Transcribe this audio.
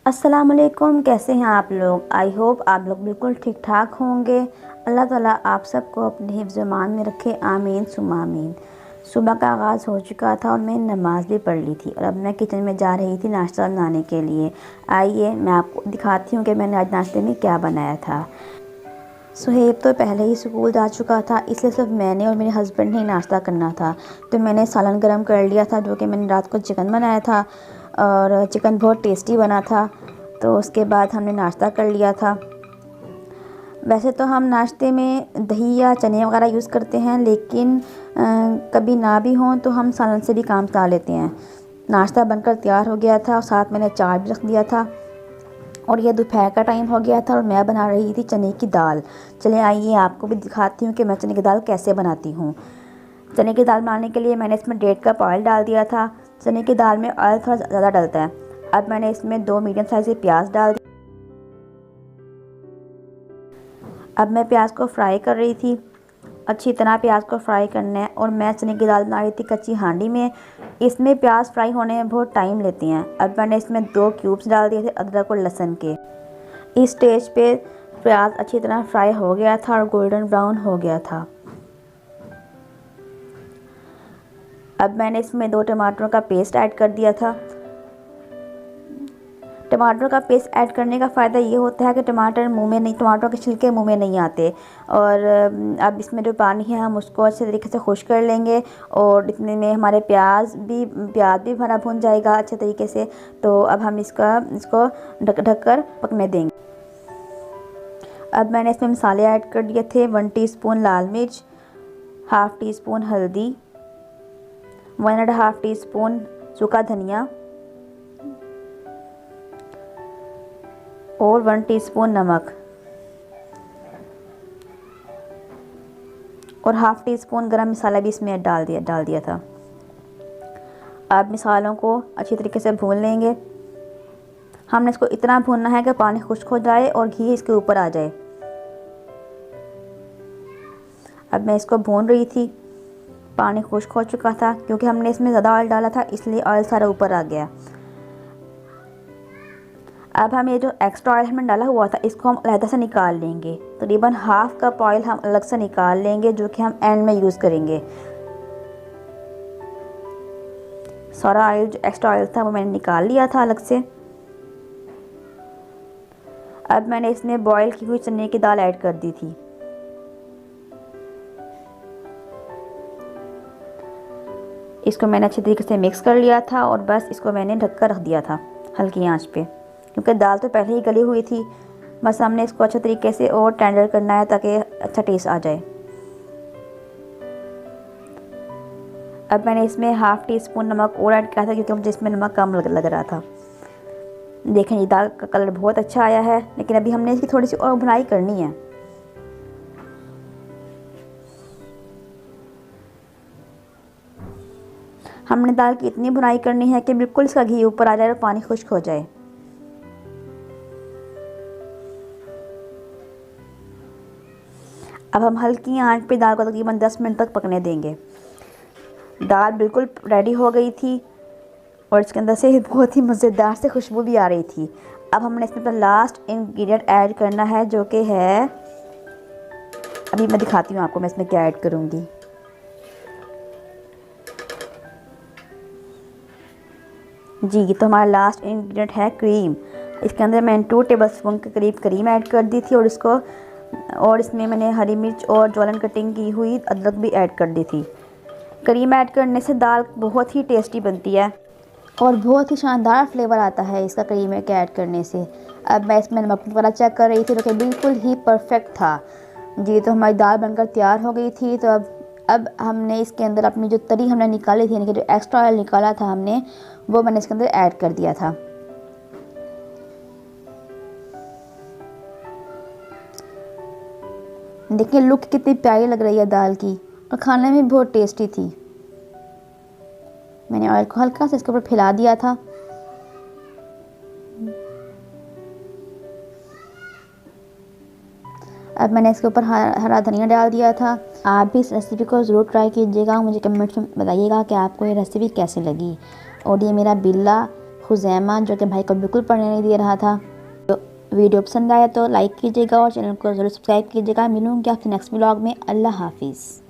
अस्सलाम वालेकुम। कैसे हैं आप लोग? आई होप आप लोग बिल्कुल ठीक ठाक होंगे। अल्लाह ताला आप सबको अपने हिफ्ज़ मान में रखे, आमीन सुम्मा आमीन। सुबह का आगाज़ हो चुका था और मैं नमाज़ भी पढ़ ली थी और अब मैं किचन में जा रही थी नाश्ता बनाने के लिए। आइए मैं आपको दिखाती हूँ कि मैंने आज नाश्ते में क्या बनाया था। सुहेब तो पहले ही स्कूल जा चुका था, इसलिए सिर्फ मैंने और मेरे हस्बैंड ने ही नाश्ता करना था। तो मैंने सालन गरम कर लिया था, जो कि मैंने रात को चिकन बनाया था और चिकन बहुत टेस्टी बना था। तो उसके बाद हमने नाश्ता कर लिया था। वैसे तो हम नाश्ते में दही या चने वगैरह यूज़ करते हैं, लेकिन कभी ना भी हों तो हम सालन से भी काम चला लेते हैं। नाश्ता बनकर तैयार हो गया था और साथ मैंने अचार भी रख दिया था और यह दोपहर का टाइम हो गया था और मैं बना रही थी चने की दाल। चले आइए आपको भी दिखाती हूँ कि मैं चने की दाल कैसे बनाती हूँ। चने की दाल बनाने के लिए मैंने इसमें 1.5 कप ऑयल डाल दिया था। चने की दाल में ऑयल थोड़ा ज़्यादा डलता है। अब मैंने इसमें 2 मीडियम साइज़ के प्याज डाल दिए। अब मैं प्याज को फ्राई कर रही थी। अच्छी तरह प्याज को फ्राई करना है और मैं चने की दाल बना रही थी कच्ची हांडी में। इसमें प्याज फ्राई होने में बहुत टाइम लेती हैं। अब मैंने इसमें 2 क्यूब्स डाल दिए थे अदरक और लहसुन के। इस स्टेज पे प्याज अच्छी तरह फ्राई हो गया था और गोल्डन ब्राउन हो गया था। अब मैंने इसमें 2 टमाटरों का पेस्ट ऐड कर दिया था। टमाटर का पेस्ट ऐड करने का फ़ायदा ये होता है कि टमाटरों के छिलके मुंह में नहीं आते। और अब इसमें जो पानी है हम उसको अच्छे तरीके से खुश कर लेंगे और इतने में हमारे प्याज भी भरा भुन जाएगा अच्छे तरीके से। तो अब हम इसको ढक कर पकने देंगे। अब मैंने इसमें मसाले ऐड कर दिए थे। 1 टीस्पून लाल मिर्च, हाफ़ टी स्पून हल्दी, 1.5 टीस्पून सूखा धनिया और 1 टीस्पून नमक और हाफ़ टी स्पून गरम मसाला भी इसमें डाल दिया था। अब मसालों को अच्छी तरीके से भून लेंगे। हमने इसको इतना भूनना है कि पानी खुश्क हो जाए और घी इसके ऊपर आ जाए। अब मैं इसको भून रही थी। पानी खुश्क हो चुका था क्योंकि हमने इसमें ज़्यादा ऑयल डाला था, इसलिए ऑयल सारा ऊपर आ गया। अब हम ये जो एक्स्ट्रा ऑयल हमने डाला हुआ था इसको हम अलग से निकाल लेंगे। तकरीबन हाफ़ कप ऑयल हम अलग से निकाल लेंगे, जो कि हम एंड में यूज़ करेंगे। सारा ऑयल जो एक्स्ट्रा ऑयल था वो मैंने निकाल लिया था अलग से। अब मैंने इसमें बॉयल की हुई चने की दाल ऐड कर दी थी। इसको मैंने अच्छे तरीके से मिक्स कर लिया था और बस इसको मैंने ढक कर रख दिया था हल्की आंच पे, क्योंकि दाल तो पहले ही गली हुई थी। बस हमने इसको अच्छे तरीके से और टेंडर करना है ताकि अच्छा टेस्ट आ जाए। अब मैंने इसमें हाफ़ टी स्पून नमक और ऐड किया था क्योंकि मुझे इसमें नमक कम लग रहा था। देखें ये दाल का कलर बहुत अच्छा आया है, लेकिन अभी हमने इसकी थोड़ी सी और भुनाई करनी है। हमने दाल की इतनी भुनाई करनी है कि बिल्कुल इसका घी ऊपर आ जाए और पानी खुश्क हो जाए। अब हम हल्की आंच पे दाल को तकरीबन 10 मिनट तक पकने देंगे। दाल बिल्कुल रेडी हो गई थी और इसके अंदर से बहुत ही मज़ेदार से खुशबू भी आ रही थी। अब हमने इसमें अपना लास्ट इंग्रेडिएंट ऐड करना है, जो कि है, अभी मैं दिखाती हूँ आपको मैं इसमें क्या ऐड करूँगी। जी, ये तो हमारा लास्ट इंग्रेडिएंट है क्रीम। इसके अंदर मैंने 2 टेबलस्पून के करीब क्रीम ऐड कर दी थी और इसमें मैंने हरी मिर्च और जौलन कटिंग की हुई अदरक भी ऐड कर दी थी। क्रीम ऐड करने से दाल बहुत ही टेस्टी बनती है और बहुत ही शानदार फ्लेवर आता है इसका क्रीम के ऐड करने से। अब मैं इसमें नमक वाला चेक कर रही थी, जो कि बिल्कुल ही परफेक्ट था। जी, तो हमारी दाल बनकर तैयार हो गई थी। तो अब हमने इसके अंदर अपनी जो तरी हमने निकाली थी, यानी कि जो एक्स्ट्रा ऑयल निकाला था हमने, वो मैंने इसके अंदर ऐड कर दिया था। देखिए लुक कितनी प्यारी लग रही है दाल की और खाने में बहुत टेस्टी थी। मैंने ऑयल को हल्का सा इसके ऊपर फैला दिया था। अब मैंने इसके ऊपर हरा धनिया डाल दिया था। आप भी इस रेसिपी को ज़रूर ट्राई कीजिएगा। मुझे कमेंट्स में बताइएगा कि आपको ये रेसिपी कैसी लगी। और ये मेरा बिल्ला खुज़ैमा जो कि भाई को बिल्कुल पढ़ने नहीं दे रहा था। तो वीडियो पसंद आया तो लाइक कीजिएगा और चैनल को ज़रूर सब्सक्राइब कीजिएगा। मिलूँगी आपसे नेक्स्ट व्लॉग में। अल्लाह हाफिज़।